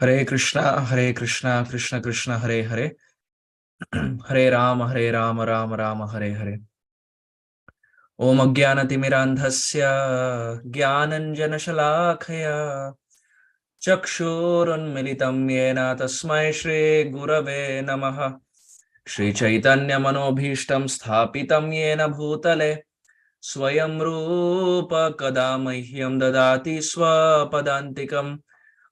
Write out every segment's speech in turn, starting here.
Hare Krishna, Krishna Krishna, Hare Hare, Hare Rama, Rama Rama, Hare Hare. Om Ajnanatimidandhasya Jnananjanashalakaya Chakshurunmilitam Yena Tasmai Shri Gurave Namaha. Shri Chaitanya Manobhishtam Sthapitam Yena Bhutale Swayam Rupa Kada Mahyam Dadati Swapadantikam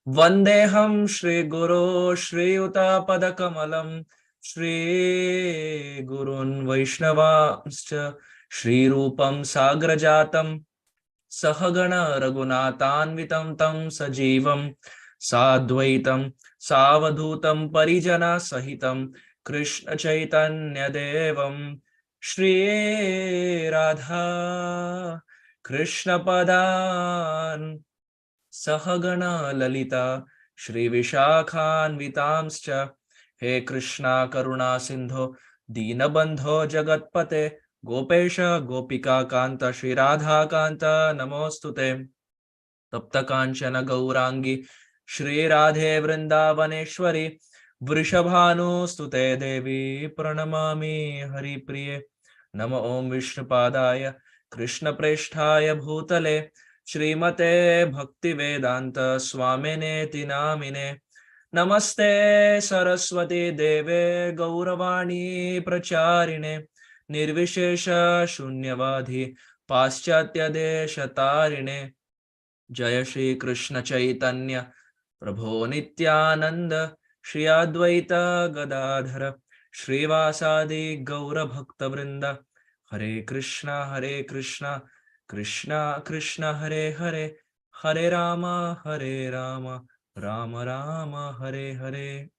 Vandeham Shri Guru Shri Yuta Padakamalam Shri Gurun Vaishnavascha Shri Rupam Sagrajatam Sahagana Raghunathanvitam Tam Sajivam Sadvaitam Savadhutam Parijana Sahitam Krishna Chaitanya Devam Shri Radha Krishna Padan Sahagana Lalita Shri Vishakhanvitamscha He Krishna Karuna Sindho Dinabandho Jagatpate Gopesha Gopika Kanta Shri Radha Kanta Namostute Tapta Kanchana Gaurangi Shri Radhe Vrindavaneswari Vrishabhanu Stute Devi Pranamami Hari Priye Nama Om Vishnupadaya Krishna Presthaya Bhutale Shrimate Bhakti Vedanta Swamine Tinamine Namaste Saraswati Deve Gauravani Pracharine Nirvishesha Shunyavadhi Paschatya Deshatarine Jaya Shri Krishna Chaitanya Prabhu Nityananda Shri Advaita Gadadhara Shri Vasadi Gaura Bhakta Vrinda Hare Krishna Krishna Krishna Hare Hare Hare Rama Rama Rama Hare Hare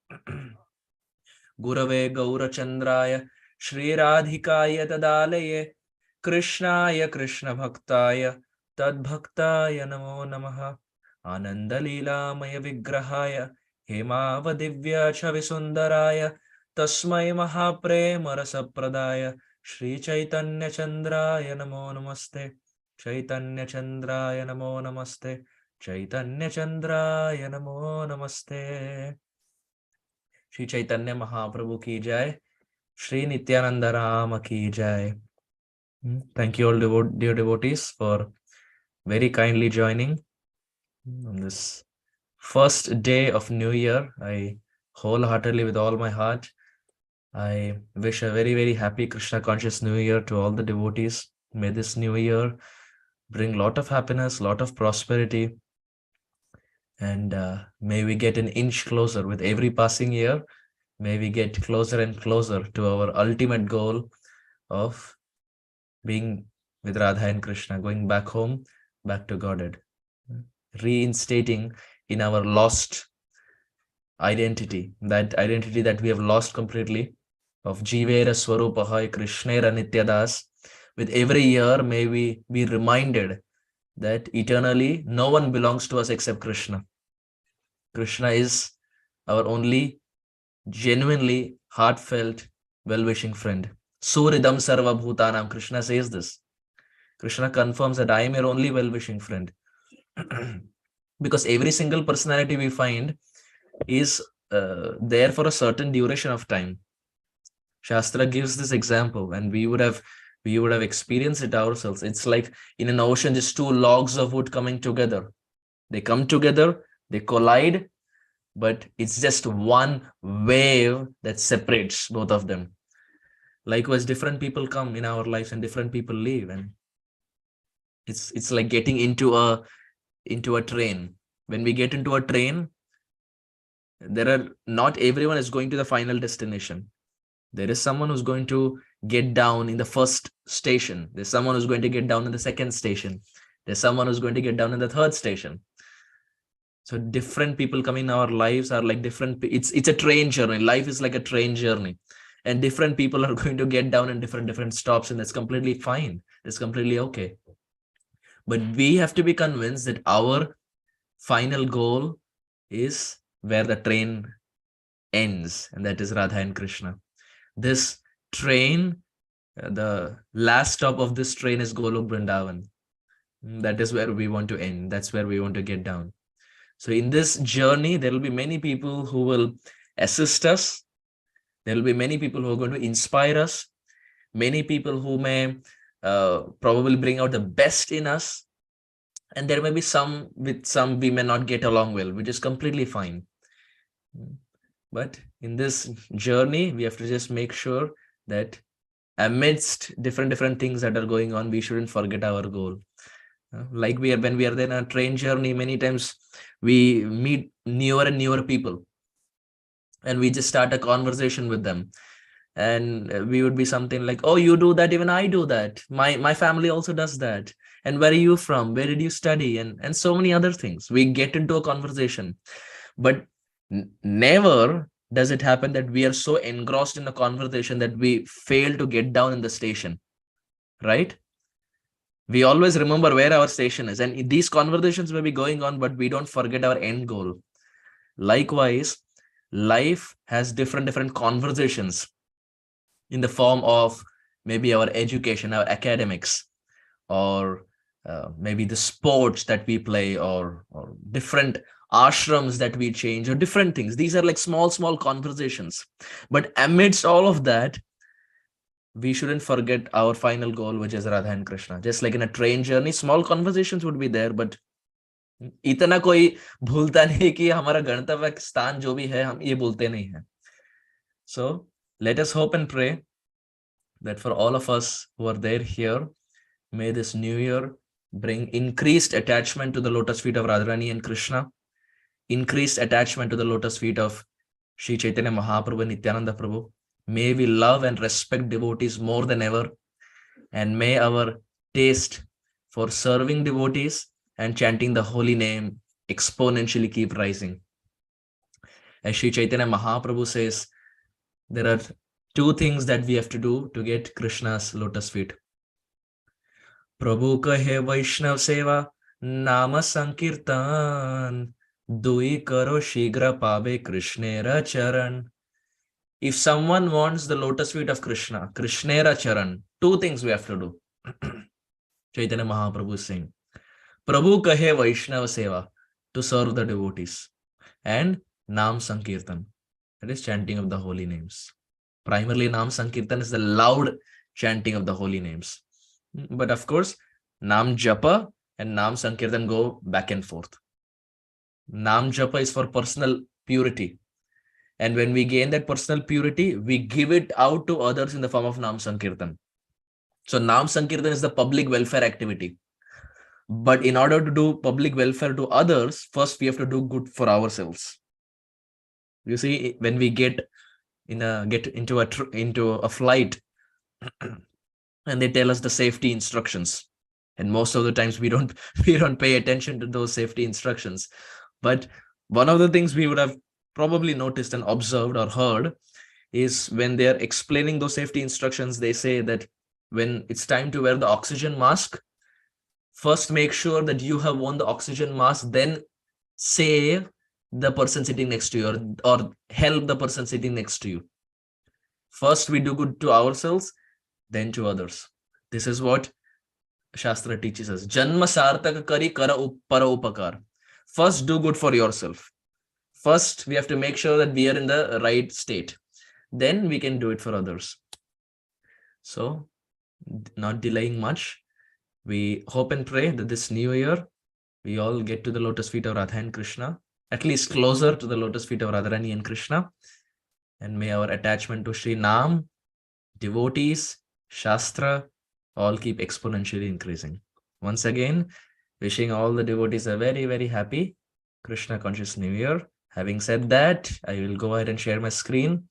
Gurave Gaurachandraya Shri Radhikaya Tadalaye Krishnaya Krishna Bhaktaya Tadbhaktaya Namo Namaha Anandalilamaya Vigrahaya Hemavadivya Chavisundaraya Tasmai Mahaprema Rasapradaya Shri Chaitanya Chandraya Namo Namaste Chaitanya Chandraya Namo Namaste Chaitanya Chandraya Namo Namaste Shri Chaitanya Mahaprabhu ki jai, Shri Nityananda Rama ki jai. Thank you all dear devotees for very kindly joining on this first day of New Year. I wholeheartedly with all my heart, I wish a very happy Krishna conscious New Year to all the devotees. May this New Year bring lot of happiness, lot of prosperity, and may we get an inch closer with every passing year. May we get closer and closer to our ultimate goal of being with Radha and Krishna, going back home, back to Godhead, reinstating in our lost identity, that identity that we have lost completely of Jivera Swarupahai Krishnera Nityadas. With every year, may we be reminded that eternally no one belongs to us except Krishna. Krishna is our only genuinely heartfelt, well-wishing friend. Suridam Sarva Bhutanam. Krishna says this. Krishna confirms that I am your only well-wishing friend. Because every single personality we find is there for a certain duration of time. Shastra gives this example, and we would have experienced it ourselves. It's like in an ocean, just two logs of wood coming together. They come together, they collide, but it's just one wave that separates both of them. Likewise, different people come in our lives and different people leave, and it's like getting into a train. When we get into a train, not everyone is going to the final destination. There is someone who's going to get down in the first station. There's someone who's going to get down in the second station. There's someone who's going to get down in the third station. So different people come in our lives are like different. It's a train journey. Life is like a train journey, and different people are going to get down in different stops, and that's completely fine. It's completely okay. But we have to be convinced that our final goal is where the train ends, and that is Radha and Krishna. This train, the last stop of this train is Golok Vrindavan. That is where we want to end. That's where we want to get down. So in this journey, there will be many people who will assist us. There will be many people who are going to inspire us. Many people who may probably bring out the best in us. And there may be some with some we may not get along well, which is completely fine. But in this journey, we have to just make sure that amidst different things that are going on, we shouldn't forget our goal. Like when we are in a train journey, many times we meet newer and newer people, and we just start a conversation with them, and we would be something like, oh, you do that, even I do that, my family also does that, and where are you from, where did you study, and so many other things. We get into a conversation, but never does it happen that we are so engrossed in the conversation that we fail to get down in the station, right? We always remember where our station is, and these conversations may be going on, but we don't forget our end goal. Likewise, life has different conversations in the form of maybe our education, our academics, or maybe the sports that we play, or different ashrams that we change, or different things. These are like small conversations. But amidst all of that, we shouldn't forget our final goal, which is Radha and Krishna. Just like in a train journey, small conversations would be there, but इतना कोई भूलता नहीं कि हमारा गंतव्य स्थान जो भी है, हम ये भूलते नहीं हैं. So let us hope and pray that for all of us who are there here, may this new year bring increased attachment to the lotus feet of Radharani and Krishna, increased attachment to the lotus feet of Sri Chaitanya Mahaprabhu and Nityananda Prabhu. May we love and respect devotees more than ever, and may our taste for serving devotees and chanting the holy name exponentially keep rising. As Sri Chaitanya Mahaprabhu says, there are two things that we have to do to get Krishna's lotus feet. Prabhu kahe Vaishnav seva nama sankirtan, dui karo shigra pabe Krishnera charan. If someone wants the lotus feet of Krishna, Krishnera charan, two things we have to do. Chaitanya Mahaprabhu is saying, Prabhu kahe Vaishnav seva, to serve the devotees, and Nam Sankirtan, that is chanting of the holy names. Primarily, Nam Sankirtan is the loud chanting of the holy names. But of course, Nam Japa and Nam Sankirtan go back and forth. Nam Japa is for personal purity. And when we gain that personal purity, we give it out to others in the form of Nam Sankirtan. So Nam Sankirtan is the public welfare activity. But in order to do public welfare to others, first we have to do good for ourselves. You see, when we get into a flight, and they tell us the safety instructions, and most of the times we don't pay attention to those safety instructions. But one of the things we would have probably noticed and observed or heard is when they are explaining those safety instructions, they say that when it's time to wear the oxygen mask, first make sure that you have worn the oxygen mask, then save the person sitting next to you, or help the person sitting next to you. First we do good to ourselves, then to others. This is what Shastra teaches us. Janma sartaka kari kara para upakar. First do good for yourself. First we have to make sure that we are in the right state. Then we can do it for others. So, not delaying much, we hope and pray that this new year we all get to the lotus feet of Radha and Krishna, at least closer to the lotus feet of Radharani and Krishna, and may our attachment to Sri Nam, devotees, Shastra, all keep exponentially increasing. Once again, wishing all the devotees a very happy Krishna conscious New Year. Having said that, I will go ahead and share my screen.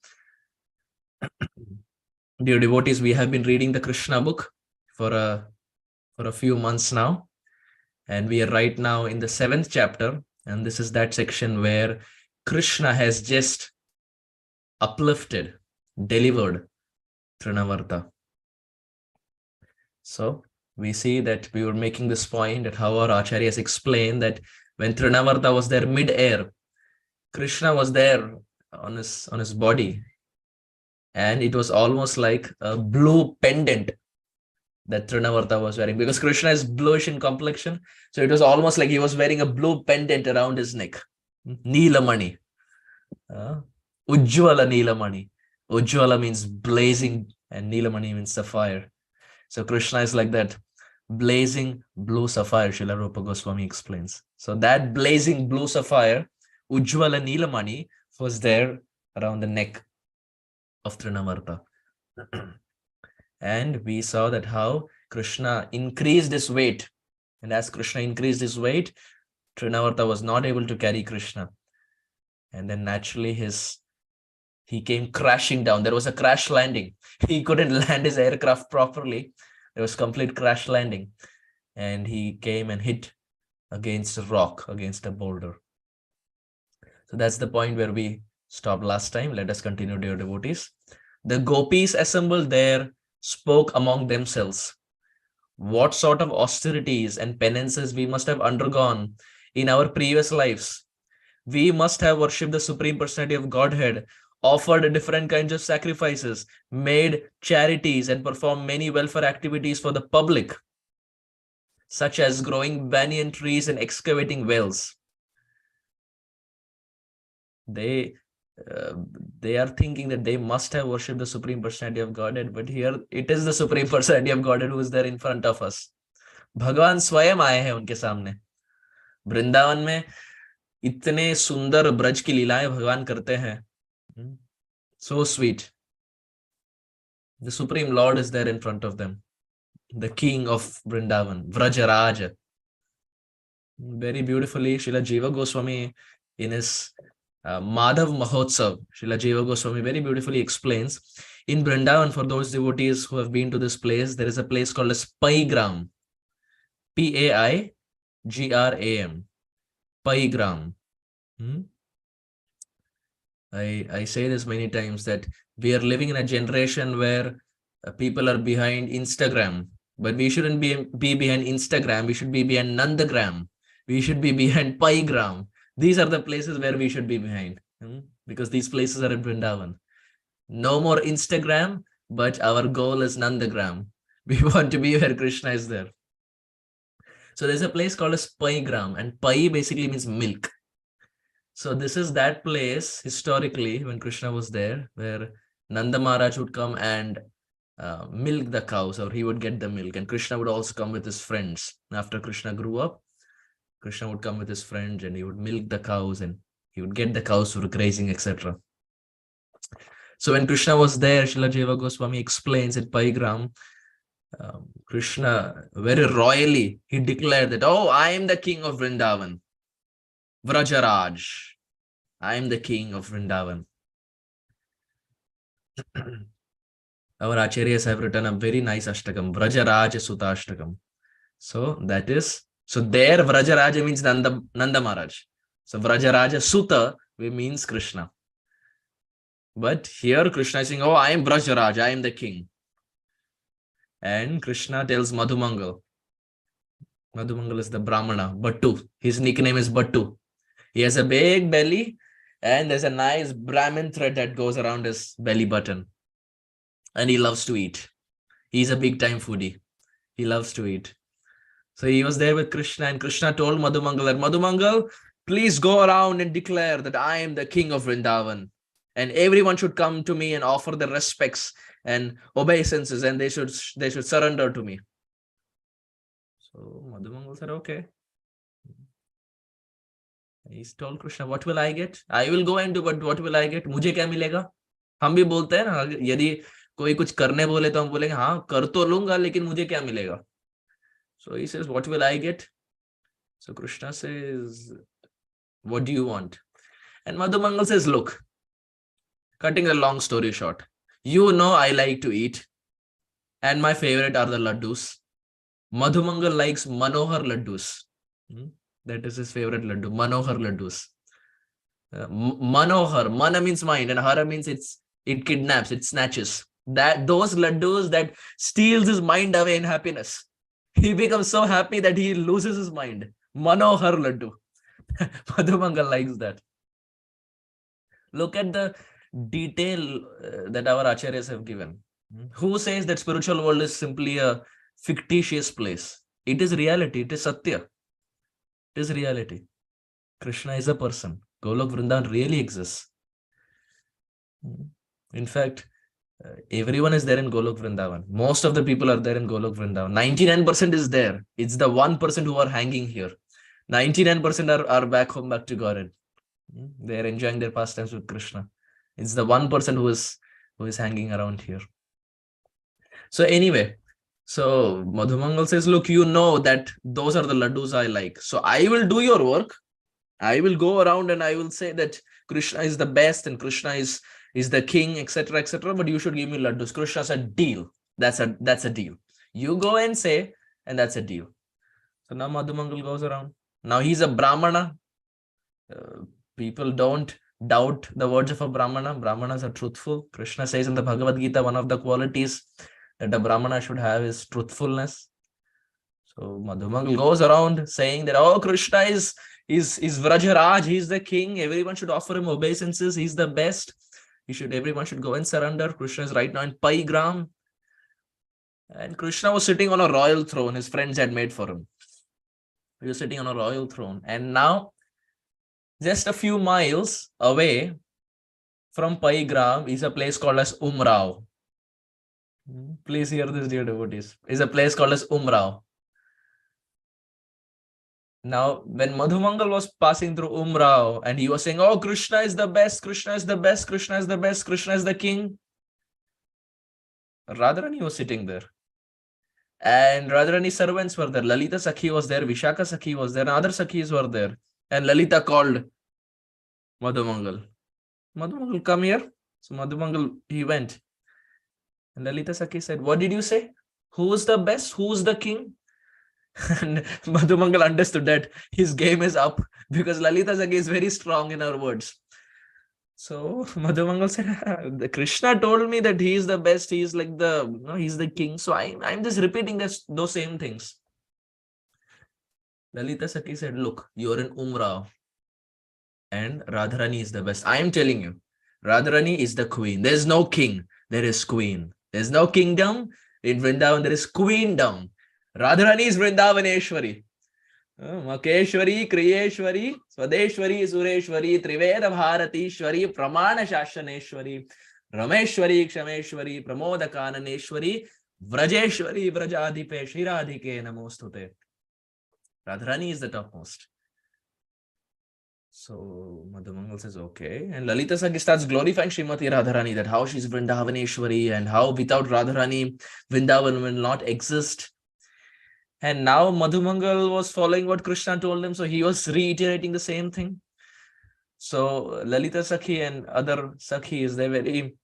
Dear devotees, we have been reading the Krishna book for a few months now, and we are right now in the 7th chapter, and this is that section where Krishna has just uplifted, delivered Trinavarta. So we see that we were making this point that how our acharyas explained that when Trinavarta was there mid-air, Krishna was there on his body, and it was almost like a blue pendant that Trinavarta was wearing, because Krishna is bluish in complexion. So it was almost like he was wearing a blue pendant around his neck. Neelamani. Ujjwala Neelamani. Ujjwala means blazing and Neelamani means sapphire. So Krishna is like that blazing blue sapphire, Srila Rupa Goswami explains. So that blazing blue sapphire, Ujjwala Neelamani, was there around the neck of Trinavarta. And we saw that how Krishna increased his weight. And as Krishna increased his weight, Trinavarta was not able to carry Krishna. And then naturally he came crashing down. There was a crash landing. He couldn't land his aircraft properly. There was complete crash landing. And he came and hit against a rock, against a boulder. So that's the point where we stopped last time. Let us continue, dear devotees. The gopis assembled there spoke among themselves what sort of austerities and penances we must have undergone in our previous lives. We must have worshipped the Supreme Personality of Godhead, offered different kinds of sacrifices, made charities, and performed many welfare activities for the public, such as growing banyan trees and excavating wells. They are thinking that they must have worshipped the Supreme Personality of Godhead, but here it is the Supreme Personality of Godhead who is there in front of us. भगवान स्वयं आए हैं उनके सामने. वृंदावन में इतने सुंदर ब्रज की लीलाएं भगवान करते हैं. So sweet. The Supreme Lord is there in front of them. The King of Vrindavan, Vrajaraja. Very beautifully, Srila Jiva Goswami in his Madhav Mahotsav, Srila Jiva Goswami very beautifully explains. In Vrindavan, for those devotees who have been to this place, there is a place called as Paigram. Paigram. Paigram. I say this many times that we are living in a generation where people are behind Instagram, but we shouldn't be behind Instagram. We should be behind Nandagram. We should be behind Paigram. These are the places where we should be behind, because these places are in Vrindavan. No more Instagram, but our goal is Nandagram. We want to be where Krishna is there. So there's a place called as Paigram, and Pai basically means milk. So this is that place historically when Krishna was there, where Nanda Maharaj would come and milk the cows, or he would get the milk, and Krishna would also come with his friends. After Krishna grew up, Krishna would come with his friends and he would milk the cows and he would get the cows for grazing, etc. So when Krishna was there, Srila Jiva Goswami explains at Paigram, Krishna very royally, he declared that, oh, I am the king of Vrindavan. Vrajaraj. I am the king of Vrindavan. Our acharyas have written a very nice ashtakam, Vrajaraja Sutta Ashtakam. So that is, so there Vrajaraja means Nanda Maharaj. So Vrajaraja Sutta means Krishna. But here Krishna is saying, oh, I am Vrajaraja, I am the king. And Krishna tells Madhumangal. Madhumangal is the Brahmana, Bhattu. His nickname is Bhattu. He has a big belly and there's a nice Brahmin thread that goes around his belly button. And he loves to eat. He's a big time foodie. He loves to eat. So he was there with Krishna, and Krishna told Madhumangal that, Madhumangal, please go around and declare that I am the king of Vrindavan. And everyone should come to me and offer their respects and obeisances, and they should surrender to me. So Madhumangal said, okay. He told Krishna, what will I get? I will go and do, but what will I get? मुझे क्या मिलेगा? हम भी बोलते हैं ना, यदि कोई कुछ करने बोले तो हम बोलेंगे हाँ कर तो लूंगा लेकिन मुझे क्या मिलेगा? So he says, what will I get? So Krishna says, what do you want? And Madhumangal says, look, cutting the long story short, you know I like to eat and my favorite are the laddus. Madhumangal likes Manohar laddus. That is his favorite laddu, Manohar laddus. Manohar, Mana means mind and Hara means it kidnaps, it snatches. Those laddus that steals his mind away in happiness. He becomes so happy that he loses his mind. Manohar laddu. Madhumangal likes that. Look at the detail that our acharyas have given. Who says that spiritual world is simply a fictitious place. It is reality. It is Satya. It is reality. Krishna is a person. Golok Vrindavan really exists. In fact, everyone is there in Golok Vrindavan. Most of the people are there in Golok Vrindavan. 99% is there. It's the 1% who are hanging here. 99% are back home, back to Godhead. They are enjoying their pastimes with Krishna. It's the 1% who is hanging around here. So anyway, so Madhumangal says, look, you know that those are the laddus I like. So I will do your work. I will go around and I will say that Krishna is the best and Krishna is the king, etc., etc. But you should give me laddus. Krishna said, deal. That's a deal. You go and say, and that's a deal. So now Madhumangal goes around. Now he's a Brahmana. People don't doubt the words of a Brahmana. Brahmanas are truthful. Krishna says in the Bhagavad Gita, one of the qualities that a Brahmana should have is truthfulness. So Madhumangal goes around saying that, oh, Krishna is Vrajaraj, he's the king. Everyone should offer him obeisances. He's the best. Everyone should go and surrender. Krishna is right now in Paigram. And Krishna was sitting on a royal throne his friends had made for him. He was sitting on a royal throne. And now, just a few miles away from Paigram is a place called as Umrao. Please hear this, dear devotees. Is a place called as Umrao. Now, when Madhumangal was passing through Umrao and he was saying, oh, Krishna is the best, Krishna is the best, Krishna is the best, Krishna is the king, Radharani was sitting there. And Radharani's servants were there. Lalita Sakhi was there, Vishaka Sakhi was there, and other Sakhis were there. And Lalita called Madhumangal. Madhumangal, come here. So Madhumangal, he went. And Lalita Sakhi said, what did you say? Who's the best? Who's the king? And Madhumangal understood that his game is up because Lalita Sakhi is very strong in her words. So Madhumangal said, Krishna told me that he is the best. He is like he's the king. So I'm just repeating those same things. Lalita Sakhi said, look, you're in Umrao and Radharani is the best. I am telling you, Radharani is the queen. There's no king. There is queen. There's no kingdom. In Vrindavan, there is queendom. Radharani is Vrindavaneswari. Makeshwari, Kriyeshwari, Swadeshwari, Sureshwari, Triveda Bharatishwari, Pramana Shashaneshwari, Rameshwari, Kshameshwari, Pramoda Kananeshwari, Vrajeshwari, Vrajadipe, Shiradhike Namostute. Radharani is the topmost. So Madhumangal says, okay. And Lalita Sakhi starts glorifying Srimati Radharani, that how she's Vrindavaneshwari and how without Radharani, Vrindavan will not exist. And now Madhumangal was following what Krishna told him. So he was reiterating the same thing. So Lalita Sakhi and other Sakhis, they very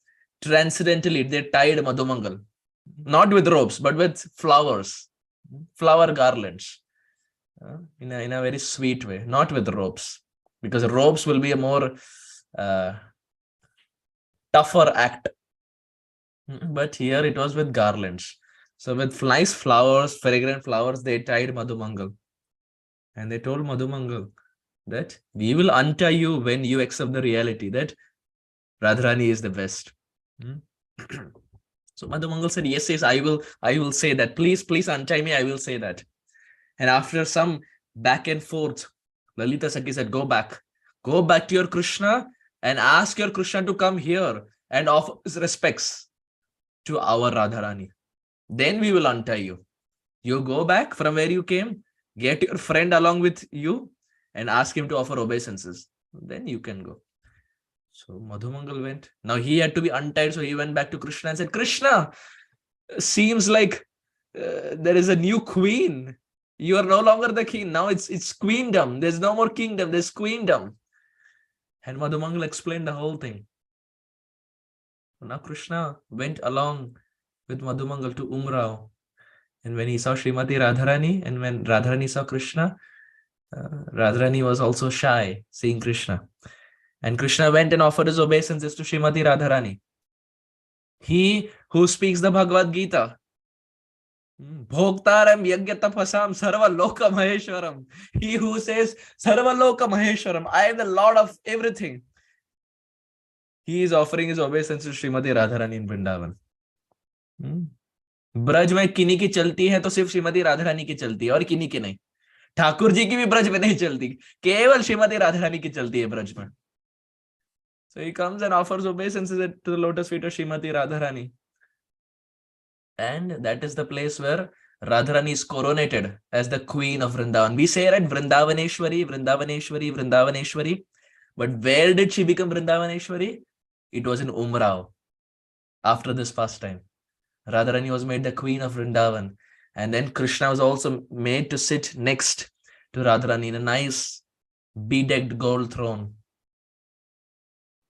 transcendentally, they tied Madhumangal. Not with ropes, but with flowers, flower garlands. In a very sweet way, not with ropes. Because ropes will be a more tougher act. But here it was with garlands. So with nice flowers, fragrant flowers, they tied Madhumangal. And they told Madhumangal that we will untie you when you accept the reality that Radharani is the best. So Madhumangal said, yes, I will say that. Please untie me. I will say that. And after some back and forth, Lalita Sakhi said, go back to your Krishna and ask your Krishna to come here and offer his respects to our Radharani. Then we will untie you. You go back from where you came, get your friend along with you and ask him to offer obeisances. Then you can go. So Madhumangal went. Now he had to be untied. So he went back to Krishna and said, Krishna, seems like there is a new queen. You are no longer the king. Now it's queendom. There's no more kingdom. There's queendom. And Madhumangal explained the whole thing. Now Krishna went along with Madhumangal to Umrao. And when he saw Srimati Radharani and when Radharani saw Krishna, Radharani was also shy seeing Krishna. And Krishna went and offered his obeisances to Srimati Radharani. He who speaks the Bhagavad Gita, Bhoktaram Yagyatapasam Sarva Loka Maheshwaram. He who says Sarva Loka Maheshwaram, I am the Lord of everything. He is offering his obeisance to Srimati Radharani in Vrindavan. Braj में किन्हीं की चलती है तो सिर्फ श्रीमती राधा रानी की चलती है, और किन्हीं की नहीं। ठाकुर जी की भी ब्रज में नहीं चलती, केवल श्रीमती राधा रानी की चलती है ब्रज में. So he comes and offers obeisances to the lotus feet of Srimati Radharani. And that is the place where Radharani is coronated as the queen of Vrindavan. We say, right, Vrindavaneswari, Vrindavaneswari, Vrindavaneswari. But where did she become Vrindavaneswari? It was in Umrao. After this pastime, Radharani was made the queen of Vrindavan. And then Krishna was also made to sit next to Radharani in a nice bedecked gold throne.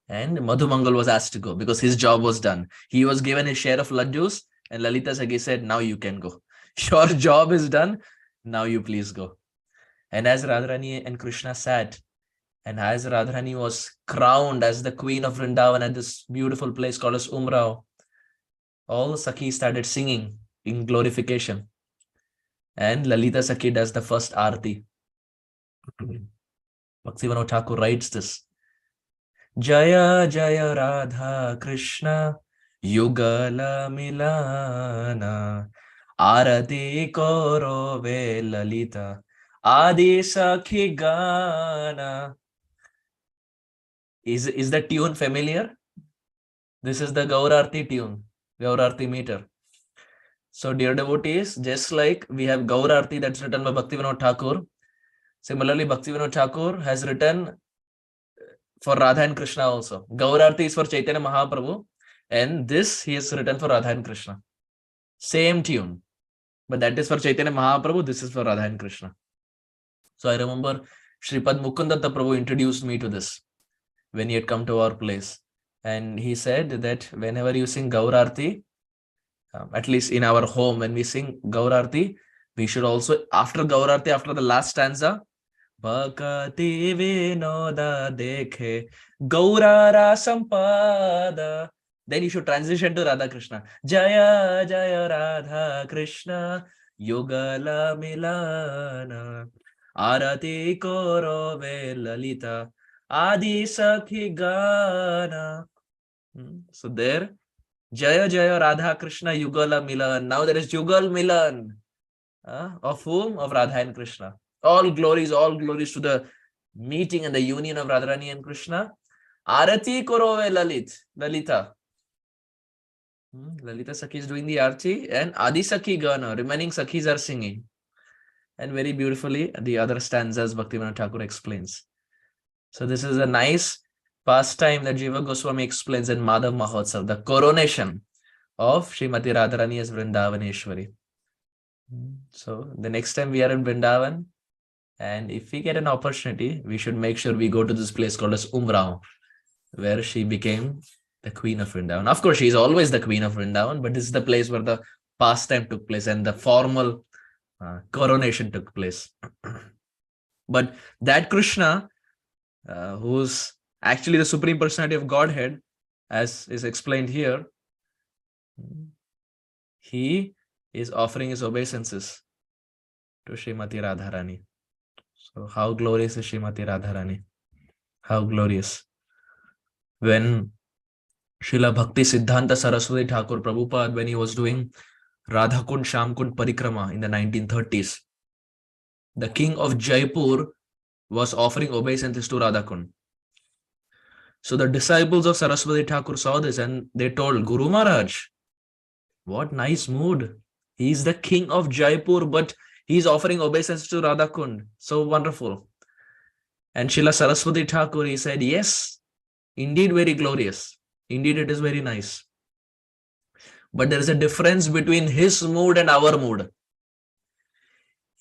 And Madhumangal was asked to go because his job was done. He was given his share of laddus, and Lalita Sakhi said, now you can go. Your job is done. Now you please go. And as Radharani and Krishna sat, and as Radharani was crowned as the queen of Vrindavan at this beautiful place called as Umrao, all the Sakhis started singing in glorification. And Lalita Sakhi does the first arti. Bhaktivinoda Thakur writes this. Jaya Jaya Radha Krishna Yugala Milana Arati Koro Ve Lalita Adi Sakhi Gana. Is the tune familiar? This is the Gaurarti tune, Gaurarti meter. So dear devotees, just like we have Gaurarti that's written by Bhaktivinoda Thakur, similarly Bhaktivinoda Thakur has written for Radha and Krishna also. Gaurarti is for Chaitanya Mahaprabhu, and this he has written for Radha and Krishna. Same tune, but that is for Chaitanya Mahaprabhu, this is for Radha and Krishna. So I remember Shripad Mukundatta Prabhu introduced me to this when he had come to our place. And he said that whenever you sing Gaurarti, at least in our home, when we sing Gaurarti, we should also, after Gaurarti, after the last stanza, Bhakati Vinoda Dekhe Gaurara Sampada. Then you should transition to Radha Krishna. Jaya Jaya Radha Krishna Yugala Milana Arati Koro Ve Lalita Adi Sakhi Gana. So there, Jaya Jaya Radha Krishna Yugala Milan. Now there is Yugal Milan. Of whom? Of Radha and Krishna. All glories to the meeting and the union of Radharani and Krishna. Arati Korove Lalita. Lalita Sakhi is doing the arati, and Adi Sakhi Gana, remaining Sakhis are singing. And very beautifully, the other stanzas Bhaktivinoda Thakur explains. So this is a nice pastime that Jiva Goswami explains in Madhav Mahotsav, the coronation of Srimati Radharani as Vrindavaneswari. So the next time we are in Vrindavan, and if we get an opportunity, we should make sure we go to this place called as Umrao, where she became the queen of Vrindavan. Of course, she is always the queen of Vrindavan, but this is the place where the pastime took place and the formal coronation took place. But that Krishna, who's actually the Supreme Personality of Godhead, as is explained here, he is offering his obeisances to Srimati Radharani. So how glorious is Srimati Radharani? How glorious. When Srila Bhakti Siddhanta Saraswati Thakur Prabhupada, when he was doing Radha Kund Sham Kund Parikrama in the 1930s, the king of Jaipur was offering obeisances to Radha Kund. So the disciples of Saraswati Thakur saw this and they told Guru Maharaj, what nice mood. He is the king of Jaipur, but he is offering obeisance to Radha Kund. So wonderful. And Srila Saraswati Thakur, he said, yes, indeed very glorious. Indeed, it is very nice. But there is a difference between his mood and our mood.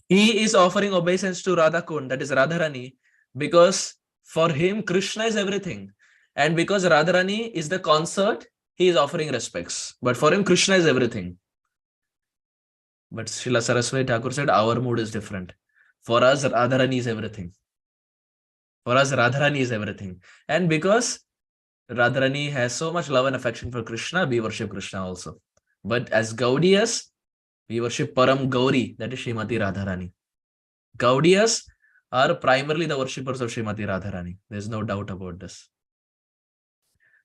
He is offering obeisance to Radha Kund, that is Radharani, because for him, Krishna is everything. And because Radharani is the consort, he is offering respects. But for him, Krishna is everything. But Srila Saraswati Thakur said, our mood is different. For us, Radharani is everything. For us, Radharani is everything. And because Radharani has so much love and affection for Krishna, we worship Krishna also. But as Gaudiyas, we worship Param Gauri, that is Srimati Radharani. Gaudiyas are primarily the worshippers of Srimati Radharani. There is no doubt about this.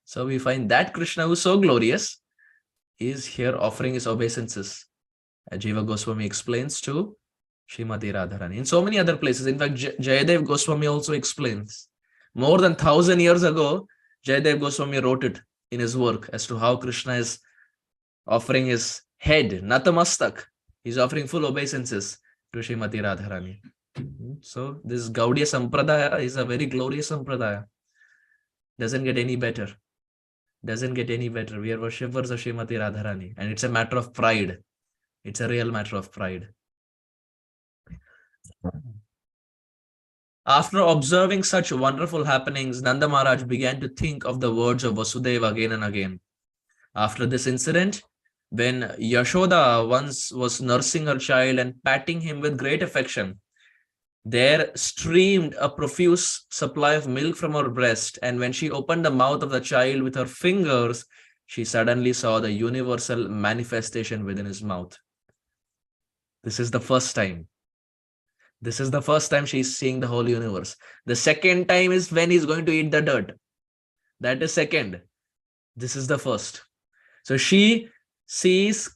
So we find that Krishna who is so glorious, is here offering his obeisances. Jiva Goswami explains to Srimati Radharani. In so many other places, in fact, Jayadev Goswami also explains. More than 1,000 years ago, Jayadev Goswami wrote it in his work as to how Krishna is offering his head, Natamastak. He's offering full obeisances to Srimati Radharani. So this Gaudiya Sampradaya is a very glorious Sampradaya. Doesn't get any better. Doesn't get any better. We are worshippers of Srimati Radharani, and it's a matter of pride. It's a real matter of pride. After observing such wonderful happenings, Nanda Maharaj began to think of the words of Vasudeva again and again. After this incident, when Yashoda once was nursing her child and patting him with great affection, there streamed a profuse supply of milk from her breast, and when she opened the mouth of the child with her fingers, she suddenly saw the universal manifestation within his mouth. This is the first time. This is the first time she's seeing the whole universe. The second time is when he's going to eat the dirt. That is second. This is the first. So she sees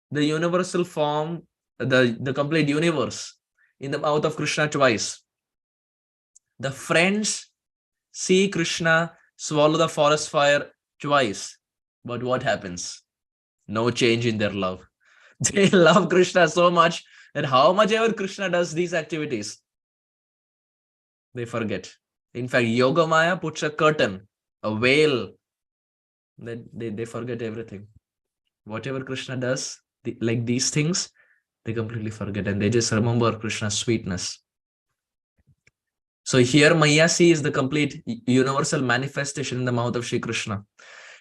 the universal form, the complete universe in the mouth of Krishna twice. The friends see Krishna swallow the forest fire twice. But what happens? No change in their love. They love Krishna so much that how much ever Krishna does these activities, they forget. In fact, Yogamaya puts a curtain, a veil, that they forget everything. Whatever Krishna does, like these things, they completely forget, and they just remember Krishna's sweetness. So here Maya sees the complete universal manifestation in the mouth of Shri Krishna.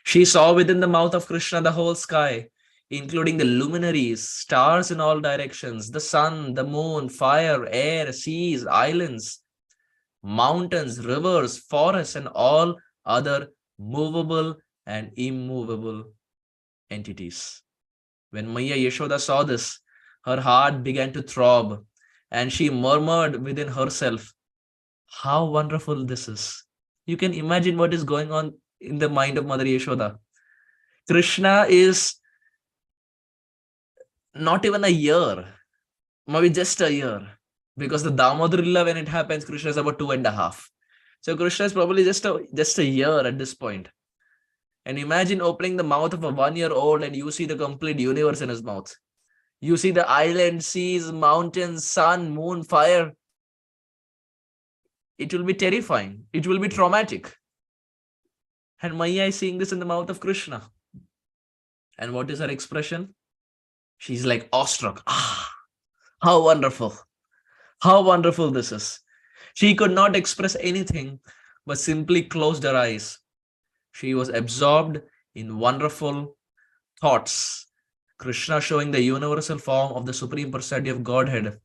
She saw within the mouth of Krishna the whole sky, including the luminaries, stars in all directions, the sun, the moon, fire, air, seas, islands, mountains, rivers, forests, and all other movable and immovable entities. When Maya Yashoda saw this, her heart began to throb, and she murmured within herself, how wonderful this is. You can imagine what is going on in the mind of Mother Yashoda. Krishna is not even a year, maybe just a year, because the Damodar Lila, when it happens, Krishna is about 2.5. So Krishna is probably just a year at this point. And imagine opening the mouth of a 1-year-old and you see the complete universe in his mouth. You see the islands, seas, mountains, sun, moon, fire. It will be terrifying. It will be traumatic. And Maya is seeing this in the mouth of Krishna. And what is her expression? She's like awestruck. Ah, how wonderful. How wonderful this is. She could not express anything, but simply closed her eyes. She was absorbed in wonderful thoughts. Krishna showing the universal form of the Supreme Personality of Godhead,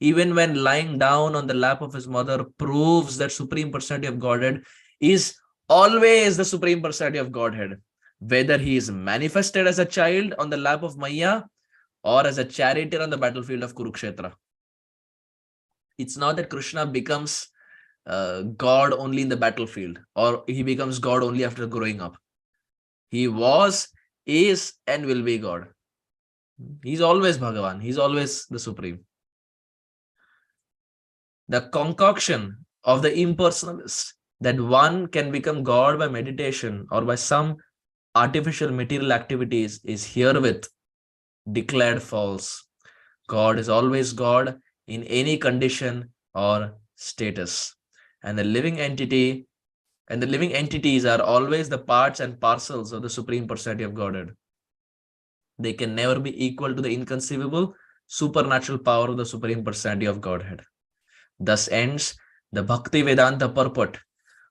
even when lying down on the lap of his mother, proves that Supreme Personality of Godhead is always the Supreme Personality of Godhead, whether he is manifested as a child on the lap of Maya or as a charioteer on the battlefield of Kurukshetra. It's not that Krishna becomes God only in the battlefield, or he becomes God only after growing up. He was, is, and will be God. He's always Bhagavan. He's always the Supreme. The concoction of the impersonalist that one can become God by meditation or by some artificial material activities is herewith declared false. God is always God in any condition or status. And the living entity and the living entities are always the parts and parcels of the Supreme Personality of Godhead. They can never be equal to the inconceivable supernatural power of the Supreme Personality of Godhead. Thus ends the Bhakti Vedanta purport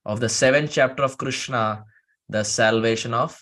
of the 7th chapter of Krishna, the salvation of